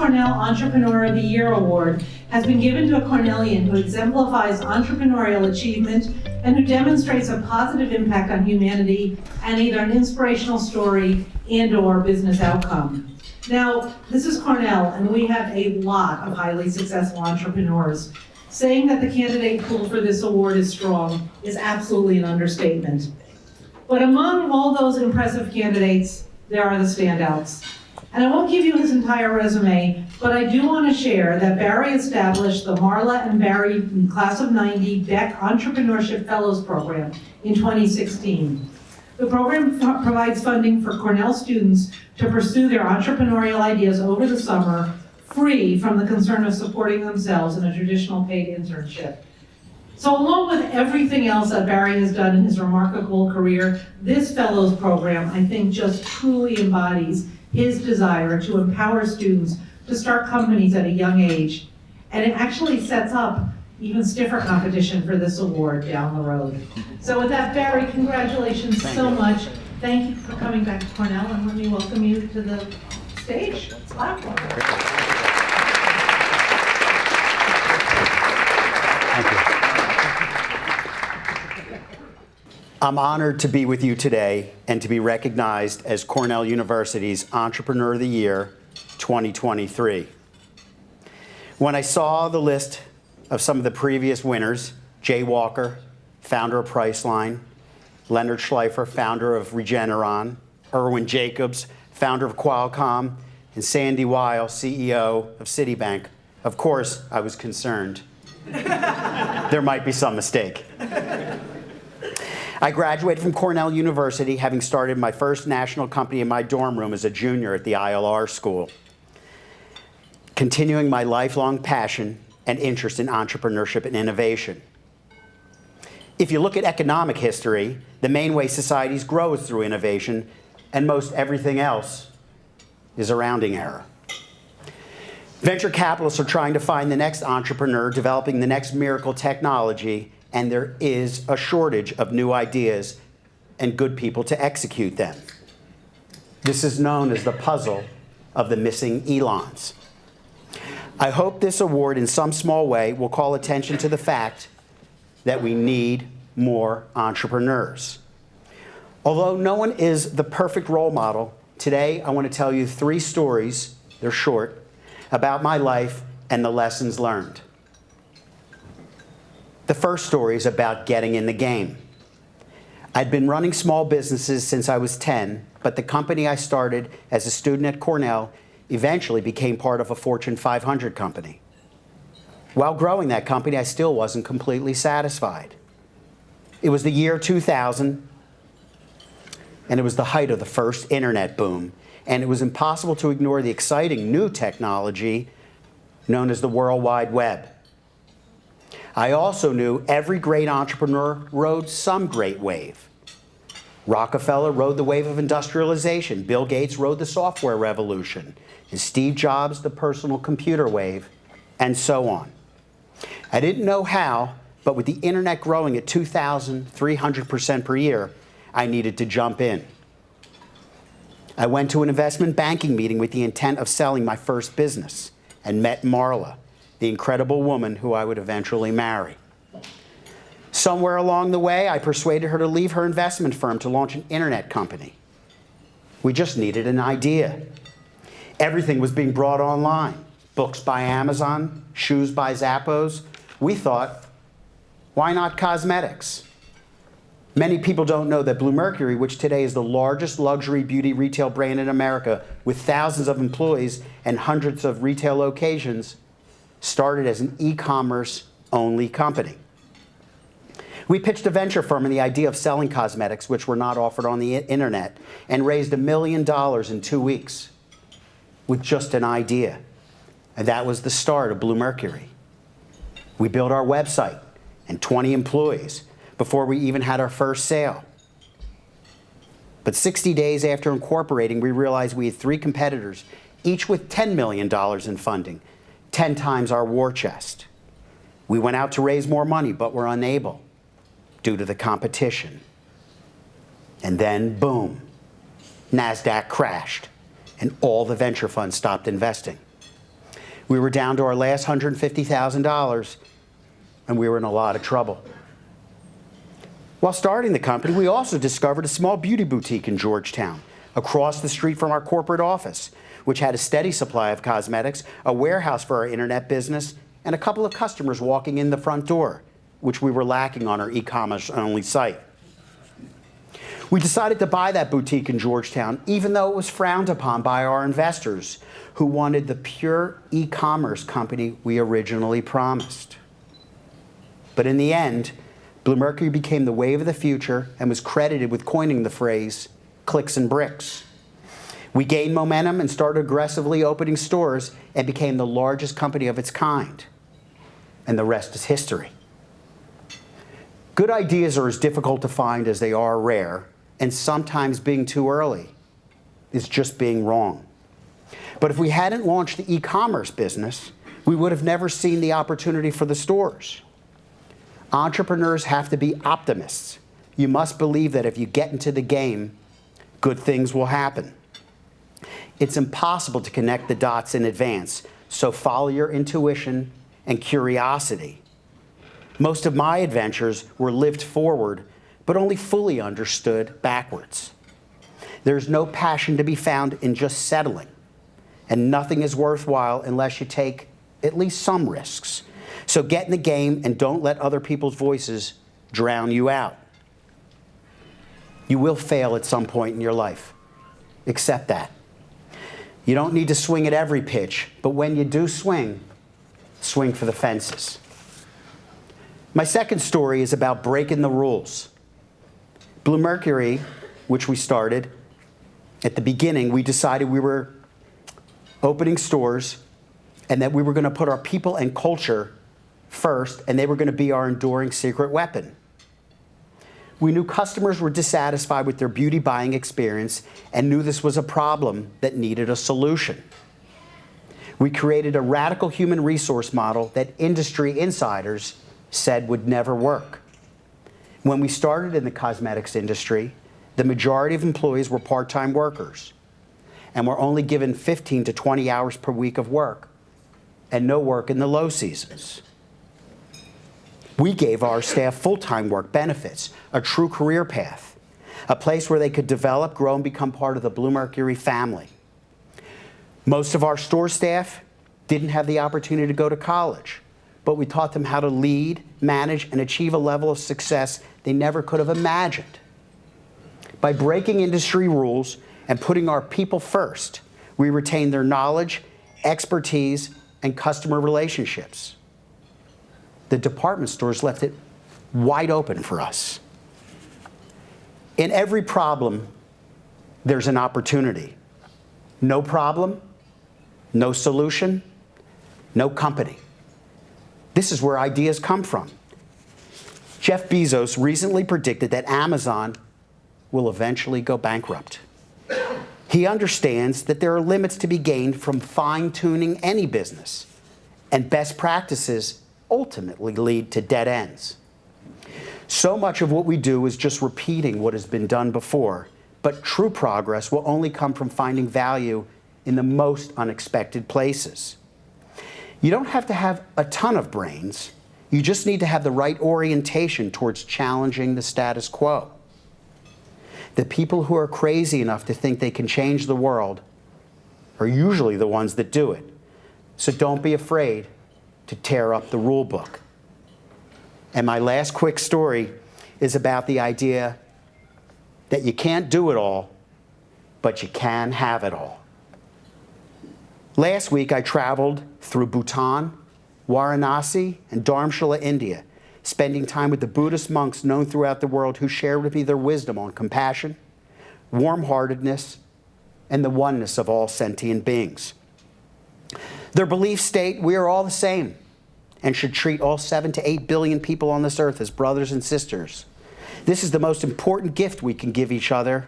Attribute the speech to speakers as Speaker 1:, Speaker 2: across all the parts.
Speaker 1: Cornell Entrepreneur of the Year Award has been given to a Cornellian who exemplifies entrepreneurial achievement and who demonstrates a positive impact on humanity and either an inspirational story and/or business outcome. Now, this is Cornell, and we have a lot of highly successful entrepreneurs. Saying that the candidate pool for this award is strong is absolutely an understatement. But among all those impressive candidates, there are the standouts. And I won't give you his entire resume, but I do want to share that Barry established the Marla and Barry Class of 90 Beck Entrepreneurship Fellows Program in 2016. The program provides funding for Cornell students to pursue their entrepreneurial ideas over the summer, free from the concern of supporting themselves in a traditional paid internship. So along with everything else that Barry has done in his remarkable career, this Fellows Program, I think, just truly embodies his desire to empower students to start companies at a young age. And it actually sets up even stiffer competition for this award down the road. So with that, Barry, congratulations so much. Thank you for coming back to Cornell, and let me welcome you to the stage, platform.
Speaker 2: Thank you. I'm honored to be with you today and to be recognized as Cornell University's Entrepreneur of the Year 2023. When I saw the list of some of the previous winners, Jay Walker, founder of Priceline, Leonard Schleifer, founder of Regeneron, Irwin Jacobs, founder of Qualcomm, and Sandy Weil, CEO of Citibank, of course, I was concerned. There might be some mistake. I graduated from Cornell University, having started my first national company in my dorm room as a junior at the ILR school, continuing my lifelong passion and interest in entrepreneurship and innovation. If you look at economic history, the main way societies grow is through innovation, and most everything else is a rounding error. Venture capitalists are trying to find the next entrepreneur, developing the next miracle technology, and there is a shortage of new ideas and good people to execute them. This is known as the puzzle of the missing Elons. I hope this award in some small way will call attention to the fact that we need more entrepreneurs. Although no one is the perfect role model, today I want to tell you 3 stories, they're short, about my life and the lessons learned. The first story is about getting in the game. I'd been running small businesses since I was 10, but the company I started as a student at Cornell eventually became part of a Fortune 500 company. While growing that company, I still wasn't completely satisfied. It was the year 2000, and it was the height of the first internet boom, and it was impossible to ignore the exciting new technology known as the World Wide Web. I also knew every great entrepreneur rode some great wave. Rockefeller rode the wave of industrialization, Bill Gates rode the software revolution, and Steve Jobs the personal computer wave, and so on. I didn't know how, but with the internet growing at 2,300% per year, I needed to jump in. I went to an investment banking meeting with the intent of selling my first business and met Marla, the incredible woman who I would eventually marry. Somewhere along the way, I persuaded her to leave her investment firm to launch an internet company. We just needed an idea. Everything was being brought online. Books by Amazon, shoes by Zappos. We thought, why not cosmetics? Many people don't know that Bluemercury, which today is the largest luxury beauty retail brand in America with thousands of employees and hundreds of retail locations, started as an e-commerce only company. We pitched a venture firm in the idea of selling cosmetics, which were not offered on the internet, and raised $1 million in 2 weeks with just an idea. And that was the start of Bluemercury. We built our website and 20 employees before we even had our first sale. But 60 days after incorporating, we realized we had 3 competitors, each with $10 million in funding, 10 times our war chest. We went out to raise more money, but were unable due to the competition. And then, boom, NASDAQ crashed, and all the venture funds stopped investing. We were down to our last $150,000, and we were in a lot of trouble. While starting the company, we also discovered a small beauty boutique in Georgetown, across the street from our corporate office, which had a steady supply of cosmetics, a warehouse for our internet business, and a couple of customers walking in the front door, which we were lacking on our e-commerce-only site. We decided to buy that boutique in Georgetown, even though it was frowned upon by our investors, who wanted the pure e-commerce company we originally promised. But in the end, Bluemercury became the wave of the future and was credited with coining the phrase, clicks and bricks. We gained momentum and started aggressively opening stores and became the largest company of its kind. And the rest is history. Good ideas are as difficult to find as they are rare, and sometimes being too early is just being wrong. But if we hadn't launched the e-commerce business, we would have never seen the opportunity for the stores. Entrepreneurs have to be optimists. You must believe that if you get into the game, good things will happen. It's impossible to connect the dots in advance, so follow your intuition and curiosity. Most of my adventures were lived forward, but only fully understood backwards. There's no passion to be found in just settling, and nothing is worthwhile unless you take at least some risks. So get in the game and don't let other people's voices drown you out. You will fail at some point in your life. Accept that. You don't need to swing at every pitch, but when you do swing, swing for the fences. My second story is about breaking the rules. Bluemercury, which we started, at the beginning, we decided we were opening stores and that we were going to put our people and culture first, and they were going to be our enduring secret weapon. We knew customers were dissatisfied with their beauty buying experience and knew this was a problem that needed a solution. We created a radical human resource model that industry insiders said would never work. When we started in the cosmetics industry, the majority of employees were part-time workers and were only given 15 to 20 hours per week of work and no work in the low seasons. We gave our staff full-time work benefits, a true career path, a place where they could develop, grow, and become part of the Bluemercury family. Most of our store staff didn't have the opportunity to go to college, but we taught them how to lead, manage, and achieve a level of success they never could have imagined. By breaking industry rules and putting our people first, we retained their knowledge, expertise, and customer relationships. The department stores left it wide open for us. In every problem, there's an opportunity. No problem, no solution, no company. This is where ideas come from. Jeff Bezos recently predicted that Amazon will eventually go bankrupt. He understands that there are limits to be gained from fine-tuning any business, and best practices ultimately lead to dead ends. So much of what we do is just repeating what has been done before, but true progress will only come from finding value in the most unexpected places. You don't have to have a ton of brains. You just need to have the right orientation towards challenging the status quo. The people who are crazy enough to think they can change the world are usually the ones that do it. So don't be afraid to tear up the rule book. And my last quick story is about the idea that you can't do it all, but you can have it all. Last week, I traveled through Bhutan, Varanasi, and Dharamshala, India, spending time with the Buddhist monks known throughout the world who shared with me their wisdom on compassion, warm-heartedness, and the oneness of all sentient beings. Their beliefs state we are all the same and should treat all 7 to 8 billion people on this earth as brothers and sisters. This is the most important gift we can give each other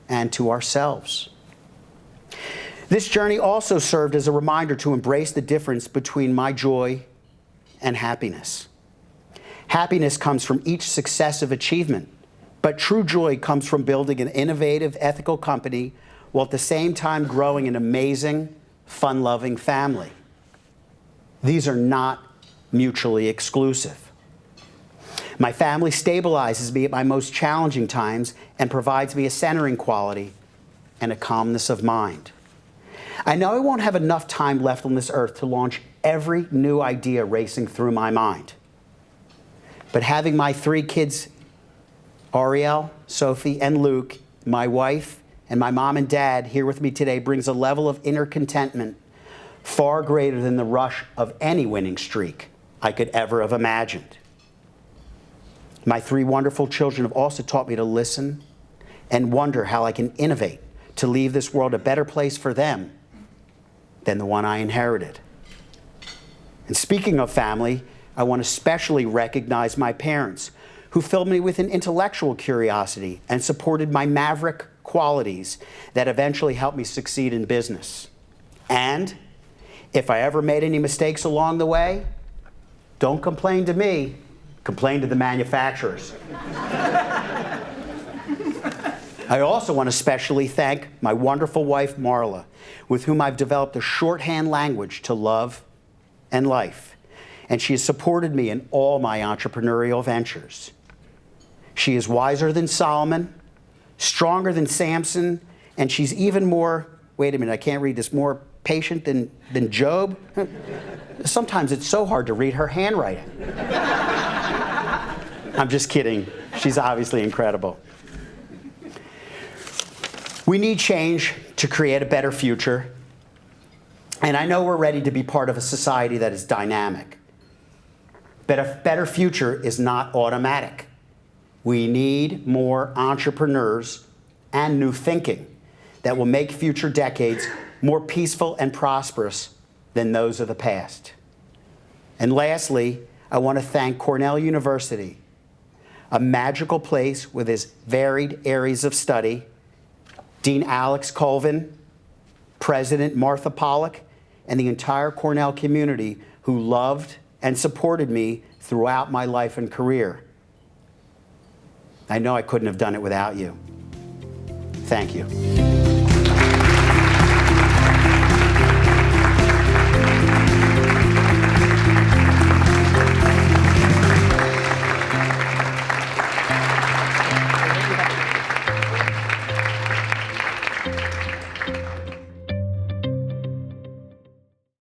Speaker 2: and to ourselves. This journey also served as a reminder to embrace the difference between my joy and happiness. Happiness comes from each successive achievement, but true joy comes from building an innovative, ethical company while at the same time growing an amazing, fun-loving family. These are not mutually exclusive. My family stabilizes me at my most challenging times and provides me a centering quality and a calmness of mind. I know I won't have enough time left on this earth to launch every new idea racing through my mind. But having my 3 kids, Ariel, Sophie, and Luke, my wife, and my mom and dad here with me today brings a level of inner contentment far greater than the rush of any winning streak I could ever have imagined. My 3 wonderful children have also taught me to listen and wonder how I can innovate to leave this world a better place for them than the one I inherited. And speaking of family, I want to especially recognize my parents, who filled me with an intellectual curiosity and supported my maverick qualities that eventually helped me succeed in business. And if I ever made any mistakes along the way, don't complain to me, complain to the manufacturers. I also want to especially thank my wonderful wife, Marla, with whom I've developed a shorthand language to love and life. And she has supported me in all my entrepreneurial ventures. She is wiser than Solomon, stronger than Samson, and she's even more, wait a minute, I can't read this, more patient than Job. Sometimes it's so hard to read her handwriting. I'm just kidding. She's obviously incredible. We need change to create a better future. And I know we're ready to be part of a society that is dynamic. But a better future is not automatic. We need more entrepreneurs and new thinking that will make future decades more peaceful and prosperous than those of the past. And lastly, I want to thank Cornell University, a magical place with its varied areas of study, Dean Alex Colvin, President Martha Pollack, and the entire Cornell community who loved and supported me throughout my life and career. I know I couldn't have done it without you. Thank you.